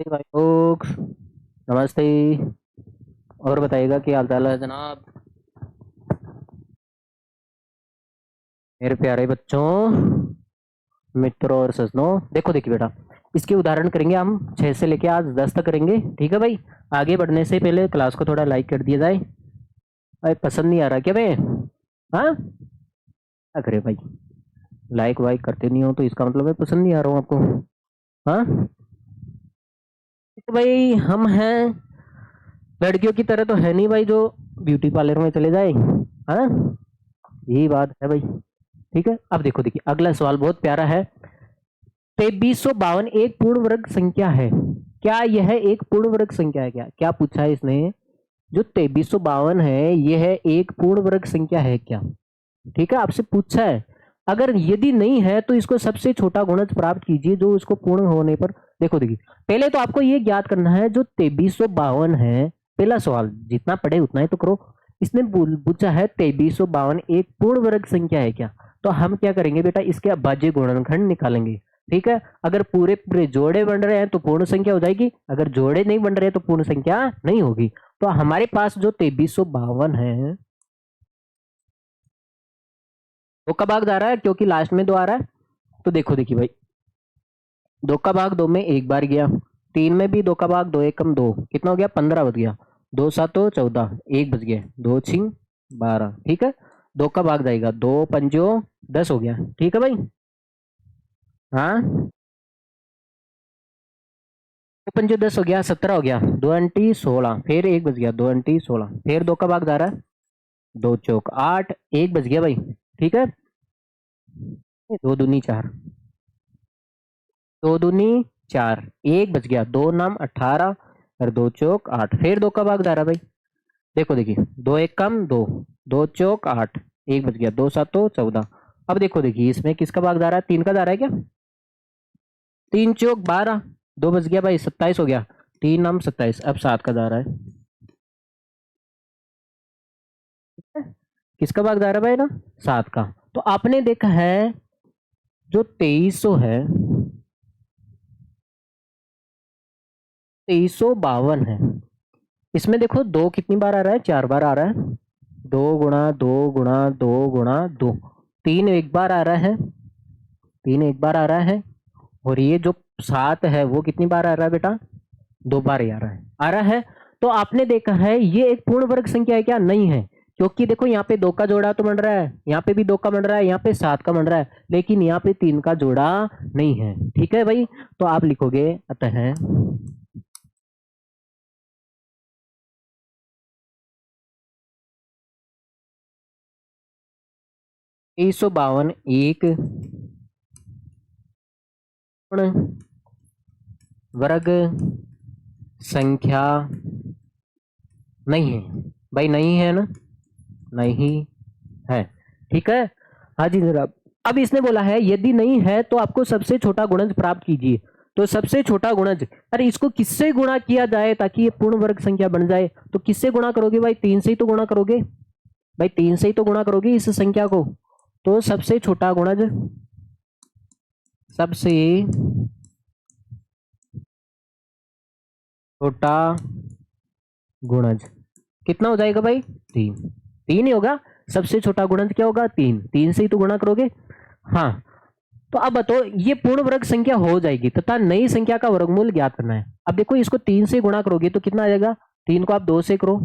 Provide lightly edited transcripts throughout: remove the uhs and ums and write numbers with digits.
हे भाई लोग, नमस्ते। और बताइएगा क्या हाल चाल है जनाब। मेरे प्यारे बच्चों, मित्रों और सज्जनों, देखो देखिए बेटा, इसके उदाहरण करेंगे हम 6 से लेके आज 10 तक करेंगे। ठीक है भाई। आगे बढ़ने से पहले क्लास को थोड़ा लाइक कर दिया जाए। भाई पसंद नहीं आ रहा क्या भाई? हाँ, क्या करे भाई, लाइक वाइक करते नहीं हो तो इसका मतलब है पसंद नहीं आ रहा हूँ आपको। हाँ, तो भाई हम हैं लड़कियों की तरह तो है नहीं भाई जो ब्यूटी पार्लर में चले जाए। हाँ, यही बात है भाई। ठीक है, अब देखो देखिए अगला सवाल बहुत प्यारा है। 2352 एक पूर्ण वर्ग संख्या है। क्या यह एक पूर्ण वर्ग संख्या है? क्या क्या पूछा है इसने? जो 2352 है यह एक पूर्ण वर्ग संख्या है क्या? ठीक है, आपसे पूछा है। अगर यदि नहीं है तो इसको सबसे छोटा गुणज प्राप्त कीजिए जो उसको पूर्ण होने पर। देखो देखिए, पहले तो आपको ये ज्ञात करना है जो 2352 है। पहला सवाल जितना पढ़े उतना ही तो करो। इसने पूछा है 2352 एक पूर्ण वर्ग संख्या है क्या? तो हम क्या करेंगे बेटा, इसके अभाज्य गुणनखंड निकालेंगे। ठीक है, अगर पूरे पूरे जोड़े बन रहे हैं तो पूर्ण संख्या हो जाएगी, अगर जोड़े नहीं बन रहे तो पूर्ण संख्या नहीं होगी। तो हमारे पास जो 2352 है, दो का भाग जा रहा है क्योंकि लास्ट में दो आ रहा है। तो देखो देखिए भाई, दो का भाग दो में एक बार गया, तीन में भी दो का भाग दो एक कम दो, कितना हो गया? 15 बच गया। दो सातो 14, एक बच गया, दो छिंग 12। ठीक है, दो का भाग जाएगा, दो पंजो 10 हो गया। ठीक है भाई। हाँ, दो पंजो 10 हो गया, 17 हो गया, दो अंटी 16, फिर एक बच गया, दो अंटी 16, फिर दो का भाग जा रहा है, दो चौक 8, एक बच गया भाई। ठीक है, दो दूनी 4, दो दूनी 4, एक बच गया, दो नाम 18 और दो चौक 8, फिर दो का भाग जा रहा है भाई। देखो देखिए, दो एक कम दो, दो चौक 8, एक बच गया, दो सातो 14। अब देखो देखिए इसमें किसका भाग जा रहा है? तीन का जा रहा है क्या? तीन चौक 12, दो बच गया भाई, 27 हो गया, तीन नाम 27, अब 7 का जा रहा है। किसका भाग जा रहा है भाई ना? 7 का। तो आपने देखा है जो 2300 है, 2352 है, इसमें देखो दो कितनी बार आ रहा है? 4 बार आ रहा है। दो गुणा दो गुणा दो गुणा दो, तीन एक बार आ रहा है, तीन एक बार आ रहा है। और ये जो 7 है वो कितनी बार आ रहा है बेटा? दो बार ही आ रहा है, आ रहा है। तो आपने देखा है ये एक पूर्ण वर्ग संख्या है क्या? नहीं है, क्योंकि देखो यहाँ पे दो का जोड़ा तो बन रहा है, यहाँ पे भी दो का बन रहा है, यहाँ पे 7 का बन रहा है, लेकिन यहाँ पे तीन का जोड़ा नहीं है। ठीक है भाई, तो आप लिखोगे अतः 2352 एक पूर्ण वर्ग संख्या नहीं है। भाई नहीं है ना? नहीं है। ठीक है, हाँ जी जनाब। अब इसने बोला है यदि नहीं है तो आपको सबसे छोटा गुणज प्राप्त कीजिए। तो सबसे छोटा गुणज, अरे इसको किससे गुणा किया जाए ताकि ये पूर्ण वर्ग संख्या बन जाए? तो किससे गुणा करोगे भाई? तीन से ही तो गुणा करोगे भाई, तीन से ही तो गुणा करोगे इस संख्या को। तो सबसे छोटा गुणज, सबसे छोटा गुणज कितना हो जाएगा भाई? तीन। तीन ही होगा, सबसे छोटा गुणज क्या होगा? तीन। तीन से ही तो गुणा करोगे। हाँ, तो अब बताओ ये पूर्ण वर्ग संख्या हो जाएगी तथा नई संख्या का वर्गमूल ज्ञात करना है। अब देखो इसको तीन से गुणा करोगे तो कितना आ जाएगा? तीन को आप दो से करो,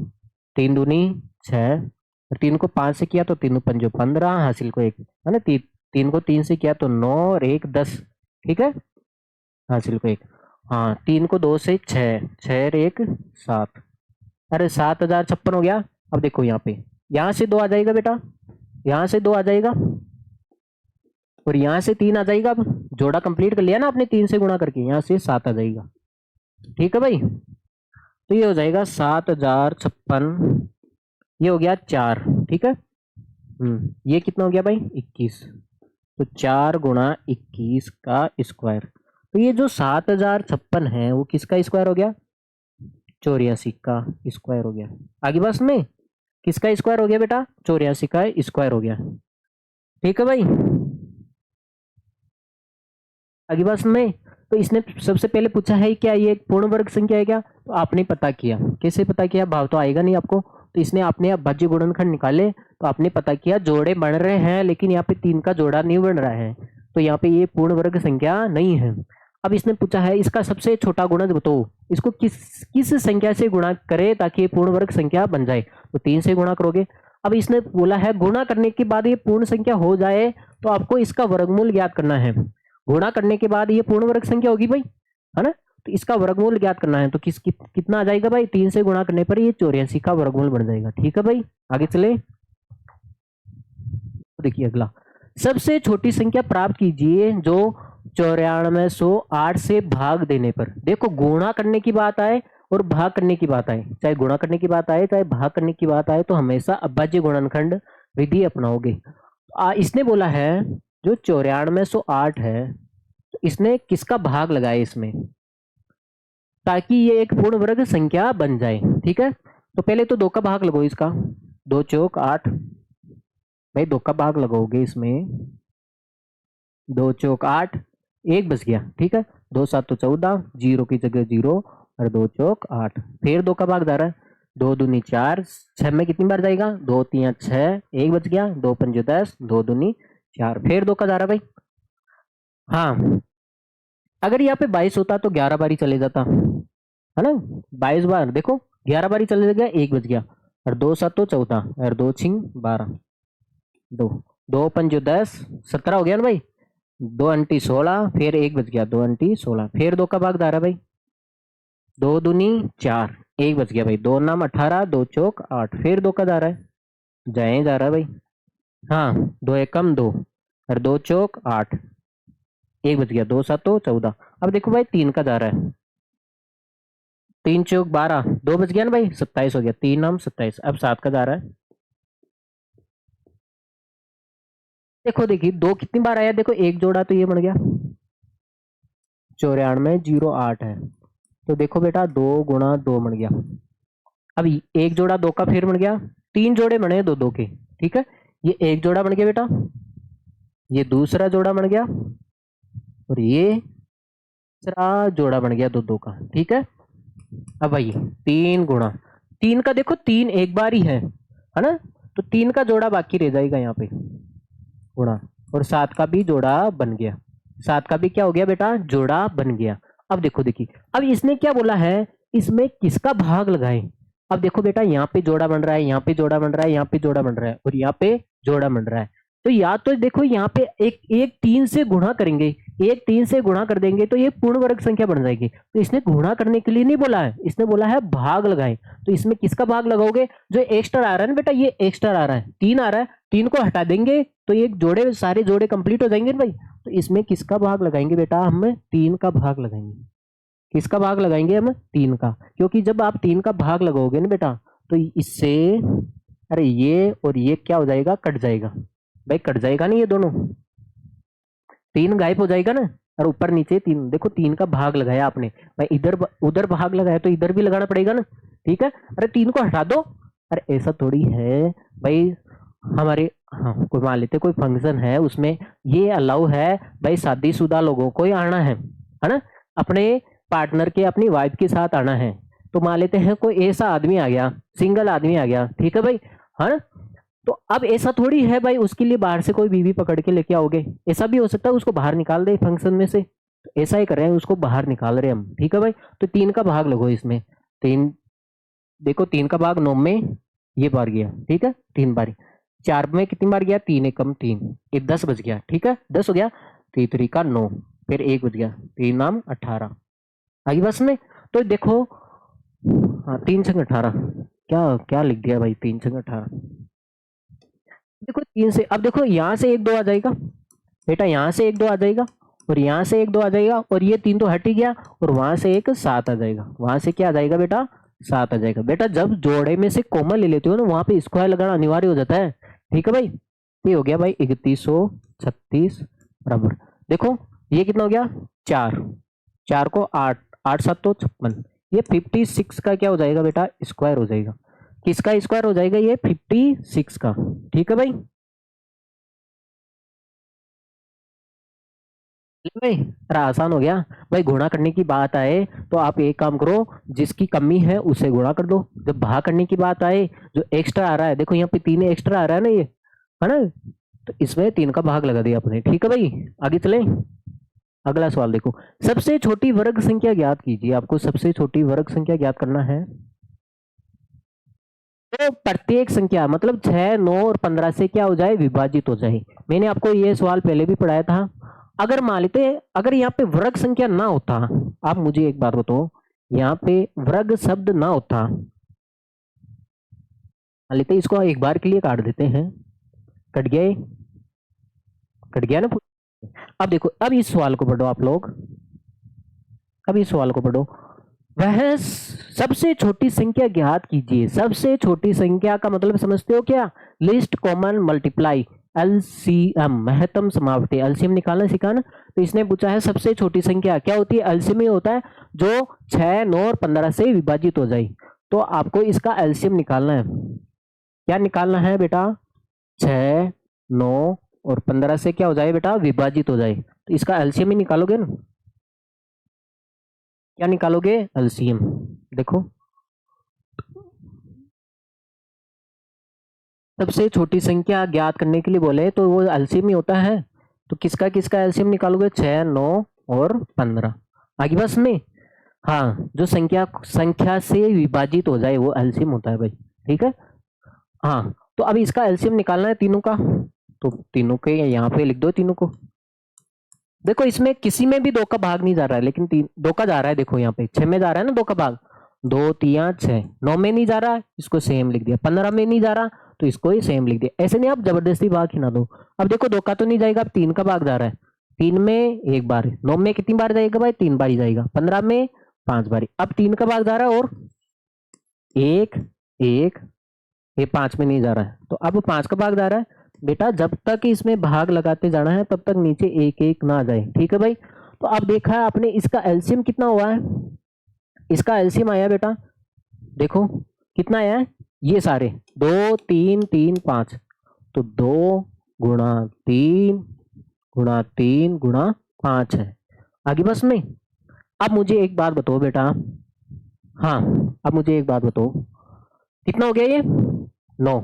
तीन दूनी 6, और तीन को 5 से किया तो तीन पंजो 15, हासिल को एक है ना, तीन को तीन से किया तो 9 और एक 10। ठीक है, हासिल को एक। हाँ, तीन को दो से 6, 6 और एक 7, अरे 7056 हो गया। अब देखो यहाँ पे, यहाँ से दो आ जाएगा बेटा, यहाँ से दो आ जाएगा, और यहाँ से तीन आ जाएगा। अब जोड़ा कंप्लीट कर लिया ना आपने तीन से गुणा करके, यहाँ से 7 आ जाएगा। ठीक है भाई, तो ये हो जाएगा 7056, ये हो गया 4। ठीक है, ये कितना हो गया भाई? 21। तो 4 गुणा 21 का स्क्वायर। तो ये जो 7056 है वो किसका स्क्वायर हो गया? 84 का स्क्वायर हो गया। आगे बस में किसका स्क्वायर हो गया बेटा? 84 का स्क्वायर हो गया। ठीक है भाई, आगे बस में तो इसने सबसे पहले पूछा है क्या ये एक पूर्ण वर्ग संख्या है क्या, तो आपने पता किया, कैसे पता किया, भाव तो आएगा नहीं आपको, तो इसने अपने अभाज्य गुणनखंड निकाले, तो आपने पता किया जोड़े बन रहे हैं लेकिन यहाँ पे 3 का जोड़ा नहीं बन रहा है, तो यहाँ पे ये पूर्ण वर्ग संख्या नहीं है। अब इसने पूछा है इसका सबसे छोटा गुणज बताओ, इसको किस संख्या से गुणा करे ताकि ये पूर्ण वर्ग संख्या बन जाए, तो 3 से गुणा करोगे। अब इसने बोला है गुणा करने के बाद ये पूर्ण संख्या हो जाए तो आपको इसका वर्गमूल ज्ञात करना है, गुणा करने के बाद ये पूर्ण वर्ग संख्या होगी भाई, है ना, तो इसका वर्गमूल ज्ञात करना है, तो कितना आ जाएगा भाई, 3 से गुणा करने पर ये 84 का वर्गमूल बन जाएगा। ठीक है भाई, आगे चले, तो देखिए अगला, सबसे छोटी संख्या प्राप्त कीजिए जो 9408 से भाग देने पर, देखो गुणा करने की बात आए और भाग करने की बात आए, चाहे गुणा करने की बात आए चाहे भाग करने की बात आए, तो हमेशा अभाज्य गुणनखंड विधि अपनाओगे। इसने बोला है जो 9408 है, तो इसने किसका भाग लगाया इसमें, ताकि ये एक पूर्ण वर्ग संख्या बन जाए। ठीक है, तो पहले तो 2 का भाग लगाओ इसका, 2 चौक 8, भाई 2 का भाग लगाओगे इसमें, 2 चौक 8, 1 बच गया। ठीक है, 2 7 तो 14, 0 की जगह 0 और 2 चौक 8, फिर 2 का भाग जा रहा है, 2 दूनी 4, 6 में कितनी बार जाएगा, 2 3 6, 1 बच गया, 2 5 10, 2 दूनी 4, फिर 2 का जा रहा है भाई। हाँ, अगर यहाँ पे 22 होता तो 11 बारी चले जाता, है ना, 22 बार, देखो 11 बारी चले गया, 1 बच गया, और 2 7 तो 14 और 2 6 12, 2 5 10, 17 हो गया ना भाई, 2 अंटी 16, फिर 1 बच गया, 2 अंटी 16, फिर 2 का भाग जा रहा है भाई, 2 दूनी 4, 1 बच गया भाई, 2 नाम 18, 2 चौक 8, फिर 2 का जा रहा है, जाए जा रहा है भाई, हाँ 2 एकम 2 और 2 चौक 8, 1 बच गया, 2 7 तो 14। अब देखो भाई 3 का जा रहा है, 3 चौक 12, 2 बच गया ना भाई, 27 हो गया, 3 नाम 27, अब 7 का जा रहा है, देखो देखिए 2 कितनी बार आया, देखो एक जोड़ा तो ये बन गया, 9408 है, तो देखो बेटा 2 गुणा 2 बन गया, अब एक जोड़ा 2 का फिर बन गया, 3 जोड़े बने 2 2 के। ठीक है, ये एक जोड़ा बन गया बेटा, ये दूसरा जोड़ा बन गया, और ये तीसरा जोड़ा बन गया 2 2 का। ठीक है, अब भाई 3 गुणा 3 का, देखो 3 एक बार ही है ना, तो 3 का जोड़ा बाकी रह जाएगा यहाँ पे, गुणा, और 7 का भी जोड़ा बन गया, 7 का भी क्या हो गया बेटा, जोड़ा बन गया। अब देखो देखिए, अब इसने क्या बोला है, इसमें किसका भाग लगाएं, अब देखो बेटा यहाँ पे जोड़ा बन रहा है, यहाँ पे जोड़ा बन रहा है, यहाँ पे जोड़ा बन रहा है, और यहाँ पे जोड़ा बन रहा है, तो या तो देखो यहाँ पे एक एक 3 से गुणा करेंगे, एक 3 से गुणा कर देंगे तो ये पूर्ण वर्ग संख्या बन जाएगी, तो इसने गुणा करने के लिए नहीं बोला है, इसने बोला है भाग लगाएं, तो इसमें किसका भाग लगाओगे, जो एक्स्ट्रा आ रहा है ना बेटा, ये एक्स्ट्रा आ रहा है, 3 आ रहा है, 3 को हटा देंगे तो ये जोड़े सारे जोड़े कंप्लीट हो जाएंगे ना भाई, तो इसमें किसका भाग लगाएंगे बेटा, हम 3 का भाग लगाएंगे, किसका भाग लगाएंगे हम, 3 का, क्योंकि जब आप 3 का भाग लगाओगे ना बेटा, तो इससे अरे ये और ये क्या हो जाएगा, कट जाएगा भाई, कट जाएगा ना, ये दोनों 3 गायब हो जाएगा ना, और ऊपर नीचे 3, देखो 3 का भाग लगाया आपने भाई, इधर उधर भाग लगाया तो इधर भी लगाना पड़ेगा ना। ठीक है, अरे 3 को हटा दो, अरे ऐसा थोड़ी है भाई, हमारे, हाँ कोई मान लेते कोई फंक्शन है उसमें ये अलाउ है भाई, शादीशुदा लोगों को ही आना है ना, अपने पार्टनर के अपनी वाइफ के साथ आना है, तो मान लेते हैं कोई ऐसा आदमी आ गया, सिंगल आदमी आ गया, ठीक है भाई, है ना, तो अब ऐसा थोड़ी है भाई उसके लिए बाहर से कोई बीवी पकड़ के लेके आओगे, ऐसा भी हो सकता है उसको बाहर निकाल दे फंक्शन में से, तो ऐसा ही कर रहे हैं, उसको बाहर निकाल रहे हैं हम। ठीक है भाई, तो 3 का भाग लगो इसमें, 3, देखो 3 का भाग 9 में ये बार गया, ठीक है 3 बार, 4 में कितनी बार गया, 3 एकम 3, ये 10 बच गया, ठीक है 10 हो गया, 3 3 का 9, फिर 1 बच गया, 3 नाम 18, आगे बस में, तो देखो हाँ 3 छंग 18, क्या क्या लिख दिया भाई, 3 छंग 18, देखो 3 से, अब देखो यहाँ से 1 2 आ जाएगा बेटा, यहाँ से 1 2 आ जाएगा, और यहाँ से 1 2 आ जाएगा, और ये 3 तो हट ही गया, और वहां से एक 7 आ जाएगा, वहां से क्या आ जाएगा बेटा, 7 आ जाएगा बेटा, जब जोड़े में से कॉमन ले लेते हो ना वहां पे स्क्वायर लगाना अनिवार्य हो जाता है। ठीक है भाई, ये हो गया भाई 3136 बराबर, देखो ये कितना हो गया, 4, 4 को 8, 8 7 तो 56, ये 56 का क्या हो जाएगा बेटा, स्क्वायर हो जाएगा, किसका स्क्वायर हो जाएगा, ये 56 का। ठीक है भाई, भाई अरे आसान हो गया भाई। गुणा करने की बात आए तो आप एक काम करो, जिसकी कमी है उसे गुणा कर दो। जब भाग करने की बात आए, जो एक्स्ट्रा आ रहा है, देखो यहाँ पे 3 एक्स्ट्रा आ रहा है ना, ये है ना, तो इसमें 3 का भाग लगा दिया आपने। ठीक है भाई, आगे चलें। अगला सवाल देखो, सबसे छोटी वर्ग संख्या ज्ञात कीजिए। आपको सबसे छोटी वर्ग संख्या ज्ञात करना है। तो प्रत्येक संख्या मतलब 6, 9 और 15 से क्या हो जाए, विभाजित हो जाए। मैंने आपको ये सवाल पहले भी पढ़ाया था। अगर मान लेते अगर यहाँ पे वर्ग संख्या ना होता, आप मुझे एक बात बताओ, यहाँ पे वर्ग शब्द ना होता, मान लेते इसको एक बार के लिए काट देते हैं, कट गया ये, कट गया ना। अब देखो, अब इस सवाल को पढ़ो आप लोग, अब इस सवाल को पढ़ो। वह सबसे छोटी संख्या ज्ञात कीजिए। सबसे छोटी संख्या का मतलब समझते हो क्या, लिस्ट कॉमन मल्टीप्लाई, एलसीएम, महत्तम समावटी, एलसीएम निकालना सिखाना। तो इसने पूछा है सबसे छोटी संख्या क्या होती है, एलसीएम होता है जो 6, 9 और 15 से विभाजित हो जाए। तो आपको इसका एलसीएम निकालना है। क्या निकालना है बेटा, 6, 9 और 15 से क्या हो जाए बेटा, विभाजित हो जाए। तो इसका एलसीएम ही निकालोगे ना। क्या निकालोगे, एलसीएम। देखो, सबसे छोटी संख्या ज्ञात करने के लिए बोले तो वो एलसीएम ही होता है। तो किसका किसका एलसीएम निकालोगे, 6, 9 और 15। आगे बस में, हाँ, जो संख्या संख्या से विभाजित हो जाए वो एलसीएम होता है भाई। ठीक है, हाँ। तो अब इसका एलसीएम निकालना है तीनों का। तो तीनों के यहाँ पे लिख दो तीनों को। देखो इसमें किसी में भी 2 का भाग नहीं जा रहा है, लेकिन 2 का जा रहा है। देखो यहाँ पे 6 में जा रहा है ना 2 का भाग, 2 3 6। 9 में नहीं जा रहा है, इसको सेम लिख दिया। 15 में नहीं जा रहा तो इसको ही सेम लिख दिया। ऐसे नहीं आप जबरदस्ती भाग ही ना दो। अब देखो 2 का तो नहीं जाएगा, अब 3 का भाग जा रहा है। 3 में एक बार, 9 में कितनी बार जाएगा भाई, 3 बार ही जाएगा। 15 में 5 बार। अब 3 का भाग जा रहा है और एक एक, ये 5 में नहीं जा रहा है, तो अब 5 का भाग जा रहा है। बेटा जब तक इसमें भाग लगाते जाना है तब तक नीचे एक एक ना जाए। ठीक है भाई। तो अब देखा है आपने, इसका एलसीएम कितना हुआ है, इसका एलसीएम आया बेटा, देखो कितना आया है, ये सारे 2 3 3 5। तो 2 गुणा 3 गुणा 3 गुणा 5 है। आगे बस में। अब मुझे एक बात बताओ बेटा, हाँ, अब मुझे एक बात बताओ, कितना हो गया ये, 9।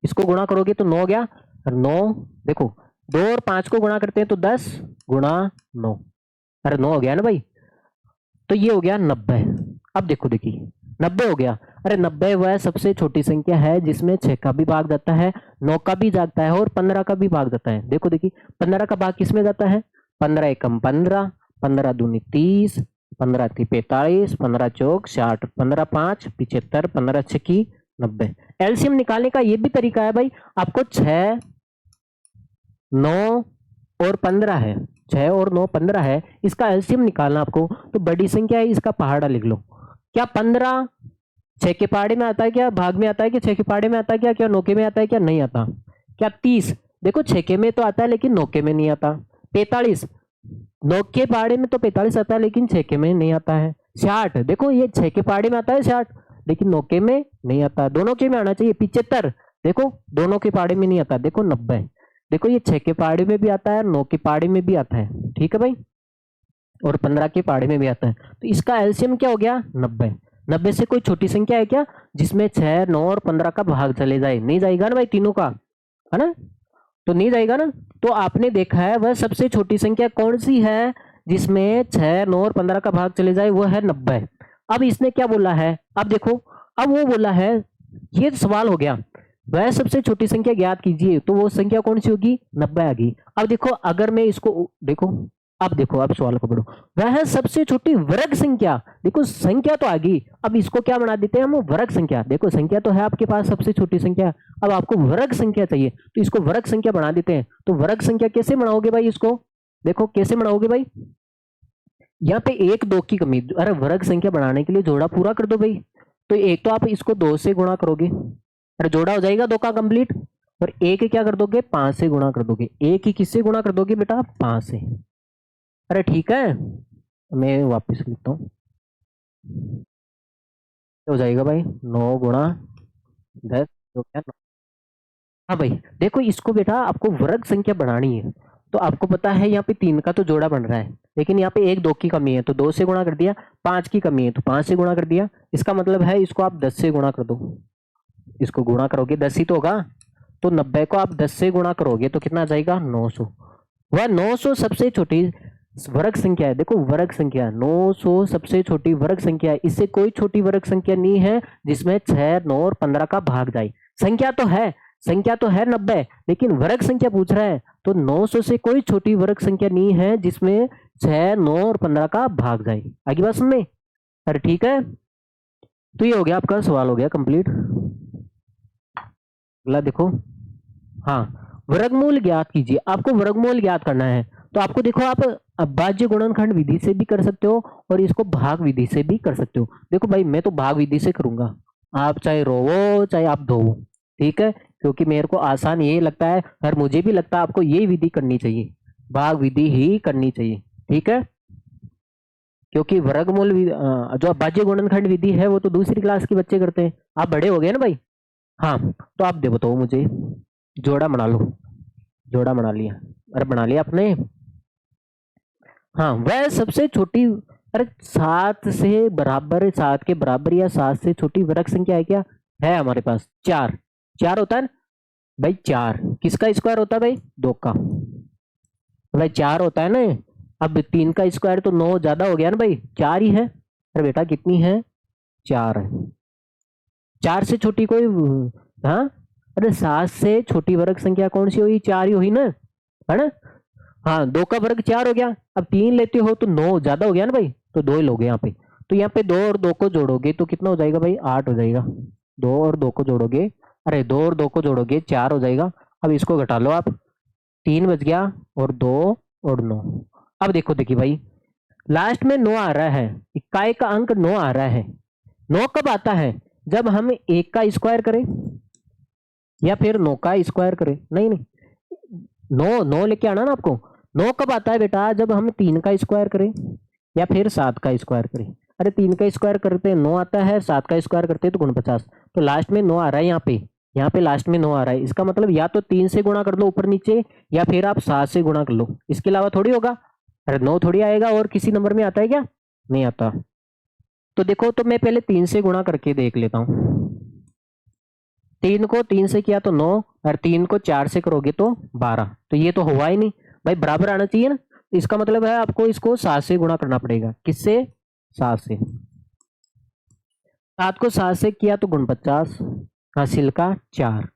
इसको गुणा करोगे तो 9 हो गया। और 9, देखो 2 और 5 को गुणा करते हैं तो 10 गुणा 9, अरे 9 हो गया ना भाई। तो ये हो गया 90। अब देखो, देखिए 90 हो गया। अरे 90 वह सबसे छोटी संख्या है जिसमें 6 का भी भाग जाता है, 9 का भी जाता है और 15 का भी भाग जाता है। देखो देखिए 15 का भाग किसमें जाता है, 15 एकम 15, 15 दूनी 30, 15 थी 45, 15 चौक 60, 15 5 75, 15 छकी 90। एलसीएम निकालने का ये भी तरीका है भाई। आपको 6, 9 और 15 है, 6 और 9 15 है, इसका एलसीएम निकालना आपको। तो बड़ी संख्या है, इसका पहाड़ा लिख लो। क्या 15 6 के पहाड़े में आता है, क्या भाग में आता है, कि 6 के पहाड़े में आता है, क्या 9 के में आता है, क्या नहीं आता। क्या 30, देखो 6 के में तो आता है लेकिन 9 के में नहीं आता। 45, 9 के पहाड़े में तो 45 आता है लेकिन 6 के में नहीं आता है। 60, देखो ये 6 के पहाड़े में आता है 60, लेकिन 9 के में नहीं आता, दोनों के में आना चाहिए। 75, देखो दोनों के पहाड़े में नहीं आता। देखो 90, देखो ये 6 के पहाड़े में भी आता है, 9 के पहाड़े में भी आता है। ठीक है भाई, और 15 के पहाड़े में भी आता है। तो इसका एलसीएम क्या हो गया, 90। 90 से कोई छोटी संख्या है क्या जिसमें 6, 9 और 15 का भाग चले जाए, नहीं जाएगा ना भाई, तीनों का, है ना, तो नहीं जाएगा ना। तो आपने देखा है वह सबसे छोटी संख्या कौन सी है जिसमें 6, 9 और 15 का भाग चले जाए, वो है 90। अब इसने क्या बोला है, अब देखो, अब वो बोला है, ये सवाल हो गया, वह सबसे छोटी संख्या ज्ञात कीजिए, तो वो संख्या कौन सी होगी, 90 आ गई। अब देखो अगर मैं इसको देखो, अब देखो, अब सवाल को पढ़ो, वह सबसे छोटी वर्ग संख्या, देखो संख्या तो आ गई, अब इसको क्या बना देते हैं हम, वर्ग संख्या। देखो संख्या तो है आपके पास सबसे छोटी संख्या, अब आपको वर्ग संख्या चाहिए तो इसको वर्ग संख्या बना देते हैं। तो वर्ग संख्या कैसे बनाओगे भाई, इसको देखो कैसे बनाओगे भाई, यहाँ पे 1 2 की कमी, अरे वर्ग संख्या बनाने के लिए जोड़ा पूरा कर दो भाई। तो एक तो आप इसको 2 से गुणा करोगे, अरे जोड़ा हो जाएगा 2 का कंप्लीट, और एक क्या कर दोगे, 5 से गुणा कर दोगे। एक ही किससे गुणा कर दोगे बेटा, 5 से। अरे ठीक है, मैं वापस लिखता हूँ, हो जाएगा भाई 9 गुणा 10 हो गया 9। हाँ भाई देखो, इसको बेटा आपको वर्ग संख्या बनानी है, तो आपको पता है यहाँ पे 3 का तो जोड़ा बन रहा है, लेकिन यहाँ पे 1 2 की कमी है तो 2 से गुणा कर दिया, 5 की कमी है तो 5 से गुणा कर दिया। इसका मतलब है इसको आप 10 से गुणा कर दो, इसको गुणा करोगे 10 ही तो होगा, तो 90 को आप 10 से गुणा करोगे तो कितना आ जाएगा 900। वह 900 सबसे छोटी वर्ग संख्या है। देखो वर्ग संख्या 900 सबसे छोटी वर्ग संख्या है, इससे कोई छोटी वर्ग संख्या नहीं है जिसमें 6 9 और 15 का भाग जाए। संख्या तो है, संख्या तो है 90, लेकिन वर्ग संख्या पूछ रहा है, तो 900 से कोई छोटी वर्ग संख्या नहीं है जिसमें 6 9 और 15 का भाग जाए। आगे बात सुनने, अरे ठीक है। तो ये हो गया आपका सवाल, हो गया कंप्लीट। अगला देखो, हाँ वर्गमूल ज्ञात कीजिए। आपको वर्गमूल ज्ञात करना है, तो आपको देखो आप अभाज्य गुणनखंड विधि से भी कर सकते हो और इसको भाग विधि से भी कर सकते हो। देखो भाई मैं तो भाग विधि से करूंगा, आप चाहे रोवो चाहे आप धोवो, ठीक है, क्योंकि मेरे को आसान ये लगता है और मुझे भी लगता है आपको ये विधि करनी चाहिए, भाग विधि ही करनी चाहिए, ठीक है। क्योंकि वर्गमूल जो अभाज्य गुणनखंड विधि है वो तो दूसरी क्लास के बच्चे करते हैं, आप बड़े हो गए ना भाई। हाँ तो आप दे बताओ मुझे, जोड़ा बना लो, जोड़ा बना लिया, अरे बना लिया आपने। हाँ वह सबसे छोटी, अरे 7 से बराबर, 7 के बराबर या 7 से छोटी वर्ग संख्या है क्या, है हमारे पास 4। 4 होता है ना भाई, 4 किसका स्क्वायर होता है भाई, 2 का, भाई 4 होता है ना। अब 3 का स्क्वायर तो 9 ज्यादा हो गया ना भाई, 4 ही है। अरे बेटा कितनी है, 4 है। 4 से छोटी कोई, हाँ अरे 7 से छोटी वर्ग संख्या कौन सी हुई, 4 ही हुई ना, है ना। हाँ 2 का वर्ग 4 हो गया, अब 3 लेते हो तो 9 ज्यादा हो गया ना भाई, तो 2 ही लोगे यहाँ पे। तो यहाँ पे 2 और 2 को जोड़ोगे तो कितना हो जाएगा भाई, 8 हो जाएगा। 2 और 2 को जोड़ोगे, अरे 2 और 2 को जोड़ोगे 4 हो जाएगा। अब इसको घटा लो आप, 3 बच गया और 2 और 9। अब देखो, देखिए भाई लास्ट में 9 आ रहा है, इकाई का अंक 9 आ रहा है। 9 कब आता है, जब हम 1 का स्क्वायर करें या फिर 9 का स्क्वायर करें, नहीं नहीं 9 9 लेके आना ना आपको। 9 कब आता है बेटा, जब हम 3 का स्क्वायर करें या फिर 7 का स्क्वायर करें। अरे 3 का स्क्वायर करते हैं 9 आता है, 7 का स्क्वायर करते हैं तो 49, तो लास्ट में 9 आ रहा है यहाँ पे, यहाँ पे लास्ट में 9 आ रहा है। इसका मतलब या तो 3 से गुणा कर लो ऊपर नीचे, या फिर आप 7 से गुणा कर लो, इसके अलावा थोड़ी होगा। अरे 9 थोड़ी आएगा, और किसी नंबर में आता है क्या, नहीं आता। तो देखो, तो मैं पहले 3 से गुणा करके देख लेता हूँ। 3 को 3 से किया तो 9, और 3 को 4 से करोगे तो 12, तो ये तो हुआ ही नहीं भाई, बराबर आना चाहिए ना। तो इसका मतलब है आपको इसको 7 से गुणा करना पड़ेगा, किससे, 7 से। 7 को 7 से किया तो 49, हासिल का 4।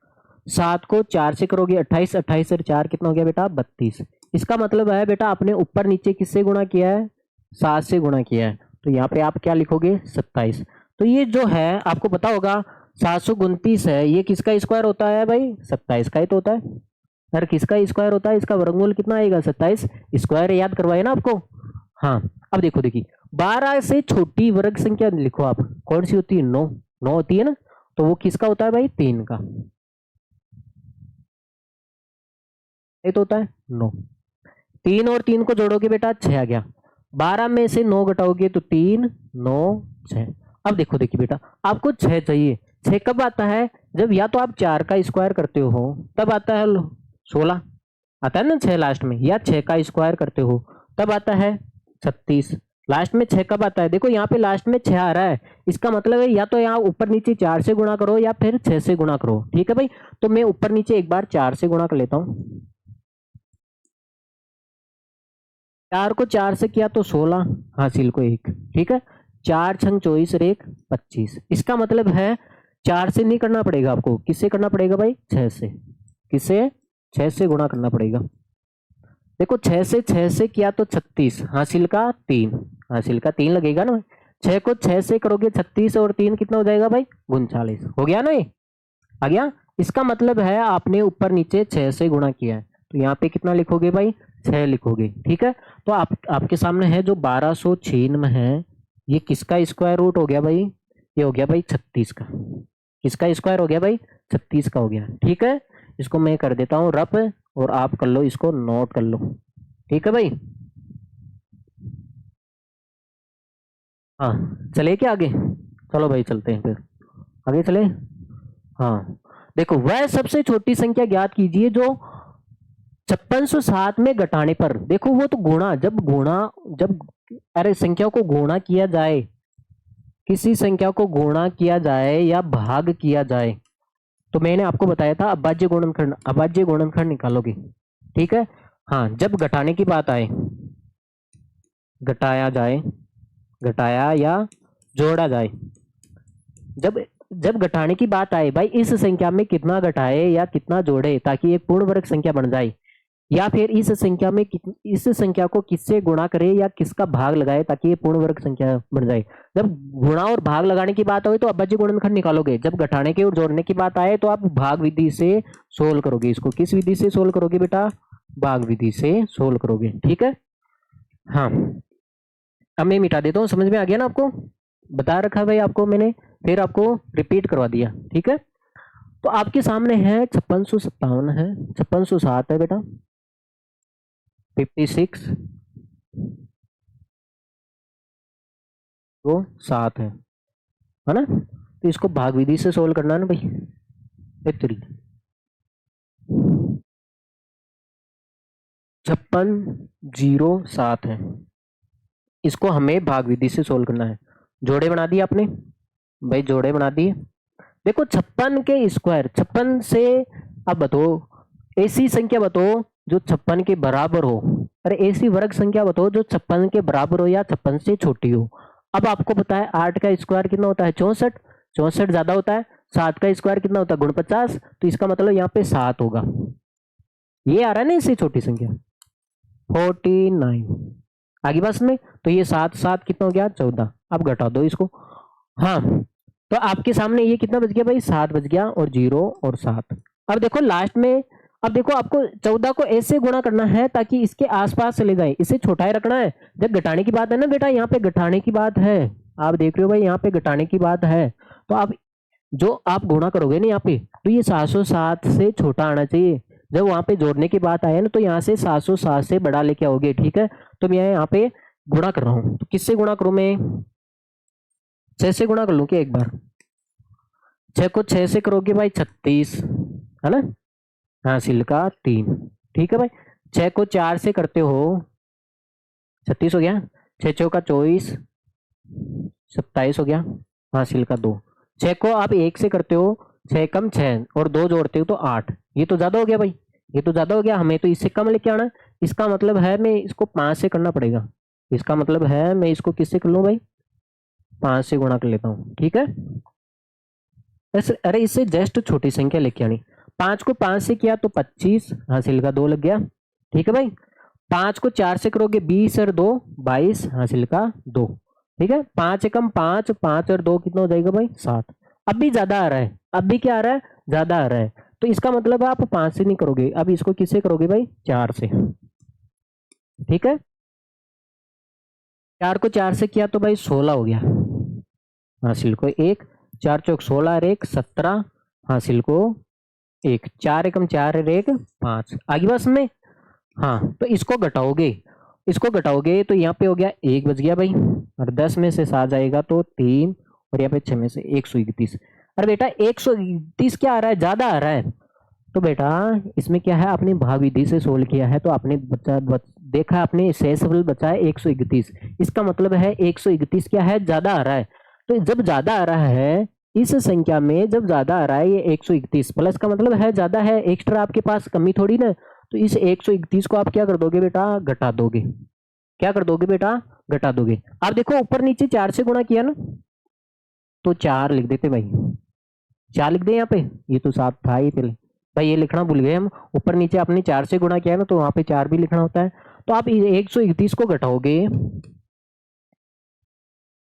7 को 4 से करोगे 28, 28 और 4 कितना हो गया बेटा, 32। इसका मतलब है बेटा आपने ऊपर नीचे किससे गुणा किया है, 7 से गुणा किया है, तो यहाँ पे आप क्या लिखोगे, 27। तो ये जो है आपको पता होगा 729 है, ये किसका स्क्वायर होता है भाई, 27 का ही तो होता है। अगर किसका स्क्वायर होता है, इसका वर्गमूल कितना आएगा, 27। स्क्वायर याद करवाए ना आपको। हाँ अब देखो, देखिए 12 से छोटी वर्ग संख्या लिखो आप, कौन सी होती है, 9। 9 होती है ना, तो वो किसका होता है भाई, 3 का, ये तो होता है 9। 3 और 3 को जोड़ोगे बेटा 6 आ गया, 12 में से 9 घटाओगे तो 3 9 6। अब देखो, देखिए बेटा आपको 6 चाहिए। 6 कब आता है, जब या तो आप 4 का स्क्वायर करते हो तब आता है 16, आता है ना 6 लास्ट में, या 6 का स्क्वायर करते हो तब आता है 36। लास्ट में 6 कब आता है, देखो यहाँ पे लास्ट में 6 आ रहा है, इसका मतलब है या तो यहाँ ऊपर नीचे 4 से गुणा करो या फिर 6 से गुणा करो, ठीक है भाई। तो मैं ऊपर नीचे एक बार 4 से गुणा कर लेता हूँ। 4 को 4 से किया तो 16, हासिल को 1, ठीक है। 4 छंग 24 और 1 25। इसका मतलब है 4 से नहीं करना पड़ेगा आपको, किससे करना पड़ेगा भाई, 6 से। किससे, 6 से गुणा करना पड़ेगा। देखो 6 से किया तो 36, हासिल का 3, हासिल का 3 लगेगा ना। 6 को 6 से करोगे 36 और 3 कितना हो जाएगा भाई, 39 हो गया ना, ये आ गया। इसका मतलब है आपने ऊपर नीचे 6 से गुणा किया है, तो यहाँ पे कितना लिखोगे भाई, 6 लिखोगे, ठीक है। तो आपके सामने है जो 1296 है, ये किसका स्क्वायर रूट हो गया भाई, ये हो गया भाई 36 का। किसका स्क्वायर हो गया भाई, 36 का हो गया, ठीक है। इसको मैं कर देता हूँ रफ, और आप कर लो इसको, नोट कर लो, ठीक है भाई। हाँ चले क्या आगे, चलो भाई चलते हैं फिर आगे चले। हाँ देखो, वह सबसे छोटी संख्या ज्ञात कीजिए जो 5607 में घटाने पर देखो वो तो गुणा, जब अरे संख्या को गुणा किया जाए, किसी संख्या को गुणा किया जाए या भाग किया जाए, तो मैंने आपको बताया था अभाज्य गुणनखंड निकालोगे, ठीक है। हाँ, जब घटाने की बात आए, घटाया जाए, घटाया या जोड़ा जाए, जब जब घटाने की बात आए भाई, इस संख्या में कितना घटाए या कितना जोड़े ताकि एक पूर्ण वर्ग संख्या बन जाए, या फिर इस संख्या को किससे गुणा करे या किसका भाग लगाए ताकि ये पूर्ण वर्ग संख्या बन जाए। जब गुणा और भाग लगाने की बात हो तो अभाज्य गुणनखंड निकालोगे, जब घटाने की और जोड़ने की बात आए तो आप भाग विधि से सोल्व करोगे। इसको किस विधि से सोल्व करोगे बेटा? भाग विधि से सोल्व करोगे, ठीक है। हाँ, अब मैं मिटा देता हूँ, समझ में आ गया ना आपको? बता रखा भाई आपको मैंने, फिर आपको रिपीट करवा दिया, ठीक है। तो आपके सामने है 5657 है, 5607 है बेटा, 56 वो 7 है ना। तो इसको भाग विधि से सोल्व करना है ना भाई, इतनी 5607 है, इसको हमें भाग विधि से सोल्व करना है। जोड़े बना दिए आपने भाई, जोड़े बना दिए। देखो 56 के स्क्वायर, 56 से अब बताओ ऐसी संख्या बताओ जो 56 के बराबर हो, अरे ऐसी वर्ग संख्या बताओ जो 56 के बराबर हो या 56 से छोटी हो। अब आपको पता है 8 का स्क्वायर कितना होता है? 64, 64 ज्यादा होता है। 7 का स्क्वायर कितना होता है? गुण 50, तो इसका मतलब यहाँ पे 7 होगा। ये आ रहा है ना इससे छोटी संख्या 49। आगे बस में तो ये 7 7 कितना हो गया? 14। अब घटा दो इसको। हाँ, तो आपके सामने ये कितना बच गया भाई? 7 बच गया, और 0 और 7। अब देखो लास्ट में, अब देखो आपको 14 को ऐसे गुणा करना है ताकि इसके आसपास चले जाए, इसे छोटा ही रखना है। जब घटाने की बात है ना बेटा, यहाँ पे घटाने की बात है, आप देख रहे हो भाई यहाँ पे घटाने की बात है, तो आप जो आप गुणा करोगे ना यहाँ पे, तो ये 707 से छोटा आना चाहिए। जब वहां पे जोड़ने की बात आए ना तो यहाँ से 707 से बड़ा लेके आओगे, ठीक है। तो मैं यहाँ पे गुणा कर रहा हूँ, तो किससे गुणा करूं मैं? 6 से गुणा कर लूं क्या एक बार? 6 को 6 से करोगे भाई 36, है ना, हासिल का 3, ठीक है भाई। 6 को 4 से करते हो 36 हो गया, 6 चौका 24, 27 हो गया, हासिल का 2। 6 को आप 1 से करते हो, 6 कम 6 और 2 जोड़ते हो तो 8। ये तो ज्यादा हो गया भाई, ये तो ज्यादा हो गया, हमें तो इससे कम लेके आना है। इसका मतलब है मैं इसको 5 से करना पड़ेगा, इसका मतलब है मैं इसको किससे कर लूँ भाई? 5 से गुणा कर लेता हूँ, ठीक है। अरे इससे जस्ट छोटी संख्या लेके आनी। 5 को 5 से किया तो 25, हासिल का 2 लग गया, ठीक है भाई। 5 को 4 से करोगे 20 और 2 22, हासिल का 2, ठीक है। 5 एकम 5, 5 और 2 कितना हो जाएगा भाई? 7। अब भी ज्यादा आ रहा है, अब भी क्या आ रहा है? ज्यादा आ रहा है, तो इसका मतलब है आप 5 से नहीं करोगे, अब इसको किससे करोगे भाई? 4 से, ठीक है। 4 को 4 से किया तो भाई 16 हो गया, हासिल को 1, 4 चौक 16 और 1 17, हासिल को 1, 4 एकम 4 और 1 5। आगे बस में, हाँ, तो इसको घटाओगे, इसको घटाओगे तो यहाँ पे हो गया 1 बच गया भाई, और 10 में से 7 जाएगा तो 3, और यहाँ पे 6 में से 131। अरे बेटा 131 क्या आ रहा है? ज्यादा आ रहा है। तो बेटा इसमें क्या है, आपने भाग विधि से सोल्व किया है तो आपने देखा, आपने शेषफल बचा है 131, इसका मतलब है 131 क्या है? ज्यादा आ रहा है। तो जब ज्यादा आ रहा है इस संख्या में, जब ज्यादा आ रहा है ये 131 प्लस का मतलब है ज्यादा है, एक्स्ट्रा आपके पास कमी थोड़ी ना। तो इस 131 को आप क्या कर दोगे बेटा? घटा दोगे। क्या कर दोगे बेटा? घटा दोगे। आप देखो ऊपर नीचे 4 से गुणा किया ना, तो 4 लिख देते भाई, 4 लिख दे यहाँ पे, ये तो 7 था ही पहले भाई, ये लिखना भूल गए हम। ऊपर नीचे आपने 4 से गुणा किया ना तो वहां पे 4 भी लिखना होता है। तो आप 131 को घटाओगे,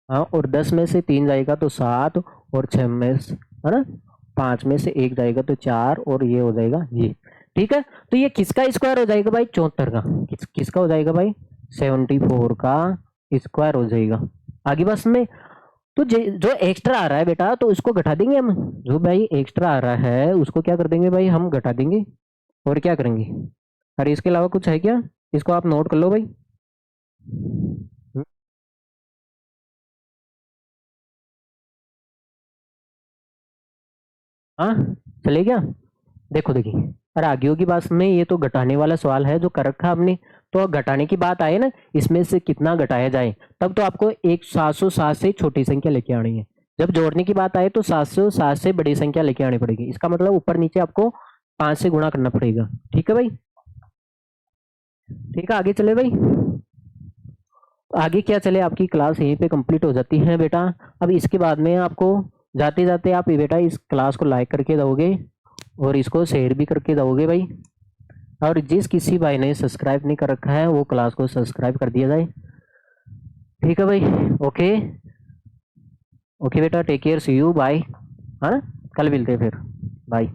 हाँ, और 10 में से 3 जाएगा तो 7, और 6 में से, है ना, 5 में से 1 जाएगा तो 4, और ये हो जाएगा ये, ठीक है। तो ये किसका स्क्वायर हो जाएगा भाई? 74 का। किसका हो जाएगा भाई? 74 का स्क्वायर हो जाएगा। आगे बस में, तो जो एक्स्ट्रा आ रहा है बेटा तो उसको घटा देंगे हम, जो भाई एक्स्ट्रा आ रहा है उसको क्या कर देंगे भाई? हम घटा देंगे, और क्या करेंगे? अरे इसके अलावा कुछ है क्या? इसको आप नोट कर लो भाई। हाँ, चले क्या? देखो देखिए, और आगे की बात में ये तो घटाने वाला सवाल है जो कर रखा हमने। तो घटाने की बात आए ना, इसमें से कितना घटाया जाए, तब तो आपको एक 707 से छोटी संख्या लेके आनी है। जब जोड़ने की बात आए तो 707 से बड़ी संख्या लेके आनी पड़ेगी। इसका मतलब ऊपर नीचे आपको 5 से गुणा करना पड़ेगा। ठीक है भाई, ठीक है, आगे चले भाई। आगे क्या चले, आपकी क्लास यहीं पे कंप्लीट हो जाती है बेटा। अब इसके बाद में आपको जाते जाते आप बेटा इस क्लास को लाइक करके दोगे और इसको शेयर भी करके दोगे भाई। और जिस किसी भाई ने सब्सक्राइब नहीं कर रखा है वो क्लास को सब्सक्राइब कर दिया जाए। ठीक है भाई, ओके ओके बेटा, take care, see you, bye. हाँ, कल मिलते हैं फिर, बाय।